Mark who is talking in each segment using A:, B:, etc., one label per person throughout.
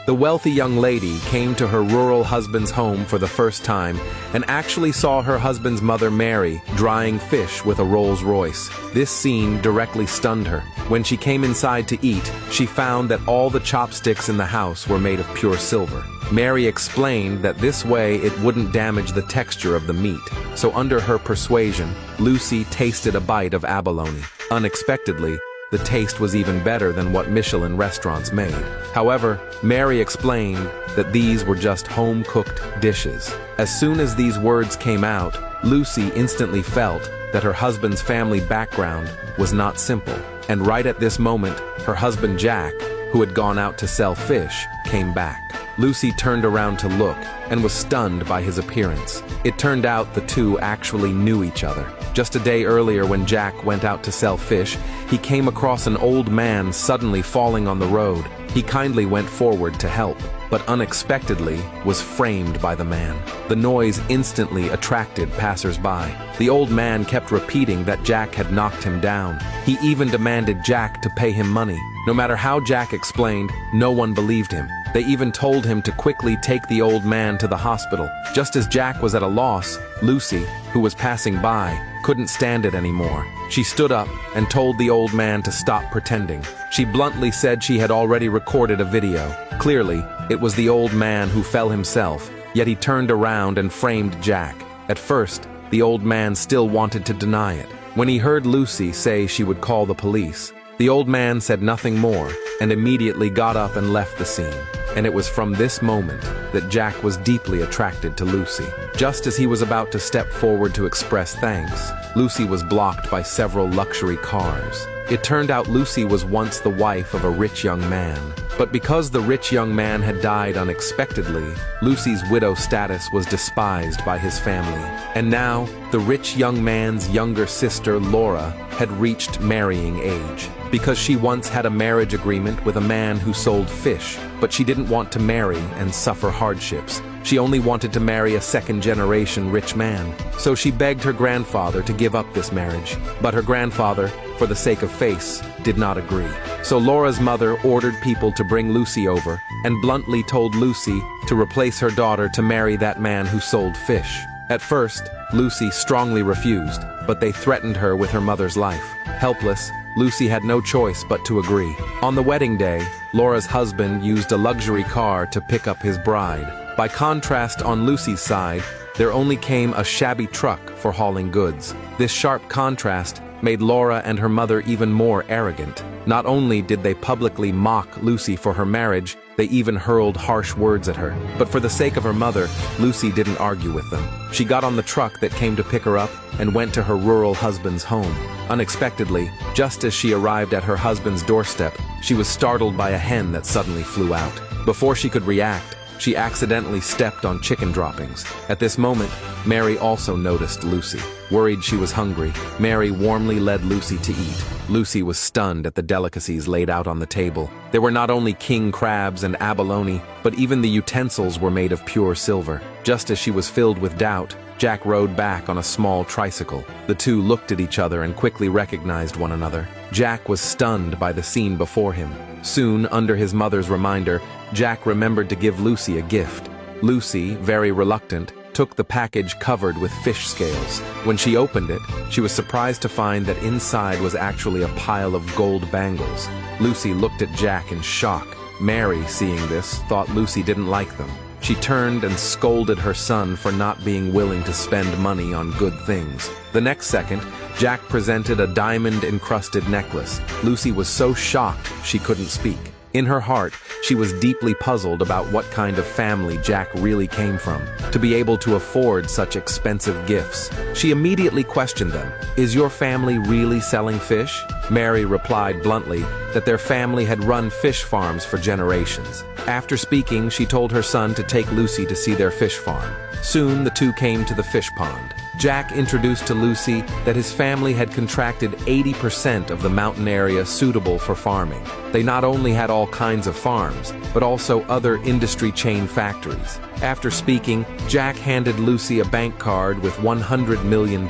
A: The wealthy young lady came to her rural husband's home for the first time and actually saw her husband's mother Mary drying fish with a Rolls Royce. This scene directly stunned her. When she came inside to eat, she found that all the chopsticks in the house were made of pure silver. Mary explained that this way it wouldn't damage the texture of the meat. So under her persuasion, Lucy tasted a bite of abalone. Unexpectedly, the taste was even better than what Michelin restaurants made. However, Mary explained that these were just home-cooked dishes. As soon as these words came out, Lucy instantly felt that her husband's family background was not simple. And right at this moment, her husband Jack, who had gone out to sell fish, came back. Lucy turned around to look and was stunned by his appearance. It turned out the two actually knew each other. Just a day earlier, when Jack went out to sell fish, he came across an old man suddenly falling on the road. He kindly went forward to help, but unexpectedly was framed by the man. The noise instantly attracted passers-by. The old man kept repeating that Jack had knocked him down. He even demanded Jack to pay him money. No matter how Jack explained, no one believed him. They even told him to quickly take the old man to the hospital. Just as Jack was at a loss, Lucy, who was passing by, couldn't stand it anymore. She stood up and told the old man to stop pretending. She bluntly said she had already recorded a video. Clearly, it was the old man who fell himself, yet he turned around and framed Jack. At first, the old man still wanted to deny it. When he heard Lucy say she would call the police, the old man said nothing more and immediately got up and left the scene. And it was from this moment that Jack was deeply attracted to Lucy. Just as he was about to step forward to express thanks, Lucy was blocked by several luxury cars. It turned out Lucy was once the wife of a rich young man. But because the rich young man had died unexpectedly, Lucy's widow status was despised by his family. And now, the rich young man's younger sister, Laura, had reached marrying age. Because she once had a marriage agreement with a man who sold fish, but she didn't want to marry and suffer hardships. She only wanted to marry a second-generation rich man. So she begged her grandfather to give up this marriage. But her grandfather, for the sake of face, did not agree. So Laura's mother ordered people to bring Lucy over and bluntly told Lucy to replace her daughter to marry that man who sold fish. At first, Lucy strongly refused, but they threatened her with her mother's life. Helpless, Lucy had no choice but to agree. On the wedding day, Laura's husband used a luxury car to pick up his bride. By contrast, on Lucy's side, there only came a shabby truck for hauling goods. This sharp contrast made Laura and her mother even more arrogant. Not only did they publicly mock Lucy for her marriage, they even hurled harsh words at her. But for the sake of her mother, Lucy didn't argue with them. She got on the truck that came to pick her up and went to her rural husband's home. Unexpectedly, just as she arrived at her husband's doorstep, she was startled by a hen that suddenly flew out. Before she could react, she accidentally stepped on chicken droppings. At this moment, Mary also noticed Lucy. Worried she was hungry, Mary warmly led Lucy to eat. Lucy was stunned at the delicacies laid out on the table. There were not only king crabs and abalone, but even the utensils were made of pure silver. Just as she was filled with doubt, Jack rode back on a small tricycle. The two looked at each other and quickly recognized one another. Jack was stunned by the scene before him. Soon, under his mother's reminder, Jack remembered to give Lucy a gift. Lucy, very reluctant, took the package covered with fish scales. When she opened it, she was surprised to find that inside was actually a pile of gold bangles. Lucy looked at Jack in shock. Mary, seeing this, thought Lucy didn't like them. She turned and scolded her son for not being willing to spend money on good things. The next second, Jack presented a diamond-encrusted necklace. Lucy was so shocked she couldn't speak. In her heart, she was deeply puzzled about what kind of family Jack really came from, to be able to afford such expensive gifts. She immediately questioned them. "Is your family really selling fish?" Mary replied bluntly that their family had run fish farms for generations. After speaking, she told her son to take Lucy to see their fish farm. Soon, the two came to the fish pond. Jack introduced to Lucy that his family had contracted 80% of the mountain area suitable for farming. They not only had all kinds of farms, but also other industry chain factories. After speaking, Jack handed Lucy a bank card with $100 million.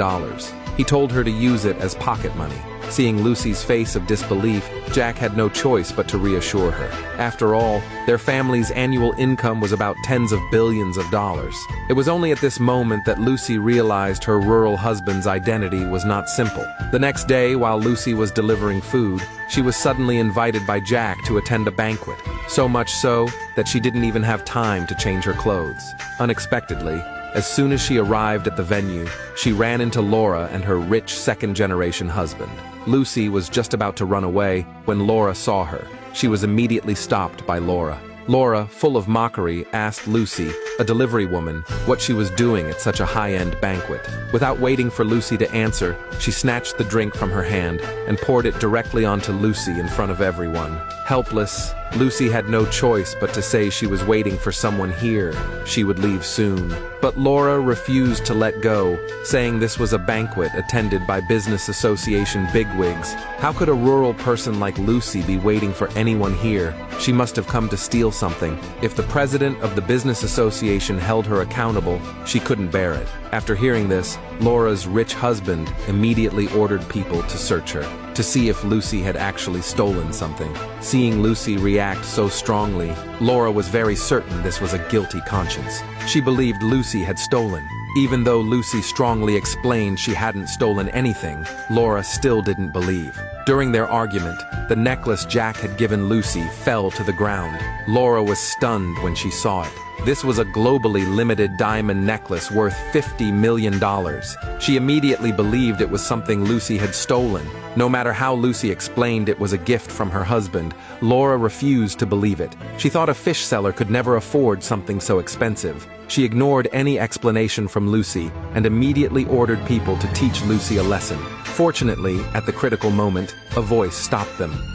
A: He told her to use it as pocket money. Seeing Lucy's face of disbelief, Jack had no choice but to reassure her. After all, their family's annual income was about tens of billions of dollars. It was only at this moment that Lucy realized her rural husband's identity was not simple. The next day, while Lucy was delivering food, she was suddenly invited by Jack to attend a banquet. So much so that she didn't even have time to change her clothes. Unexpectedly, as soon as she arrived at the venue, she ran into Laura and her rich second-generation husband. Lucy was just about to run away when Laura saw her. She was immediately stopped by Laura. Laura, full of mockery, asked Lucy, a delivery woman, what she was doing at such a high-end banquet. Without waiting for Lucy to answer, she snatched the drink from her hand and poured it directly onto Lucy in front of everyone. Helpless, Lucy had no choice but to say she was waiting for someone here. She would leave soon. But Laura refused to let go, saying this was a banquet attended by business association bigwigs. How could a rural person like Lucy be waiting for anyone here? She must have come to steal something. If the president of the business association held her accountable, she couldn't bear it. After hearing this, Laura's rich husband immediately ordered people to search her, to see if Lucy had actually stolen something. Seeing Lucy react so strongly, Laura was very certain this was a guilty conscience. She believed Lucy had stolen. Even though Lucy strongly explained she hadn't stolen anything, Laura still didn't believe. During their argument, the necklace Jack had given Lucy fell to the ground. Laura was stunned when she saw it. This was a globally limited diamond necklace worth $50 million. She immediately believed it was something Lucy had stolen. No matter how Lucy explained it was a gift from her husband, Laura refused to believe it. She thought a fish seller could never afford something so expensive. She ignored any explanation from Lucy and immediately ordered people to teach Lucy a lesson. Fortunately, at the critical moment, a voice stopped them.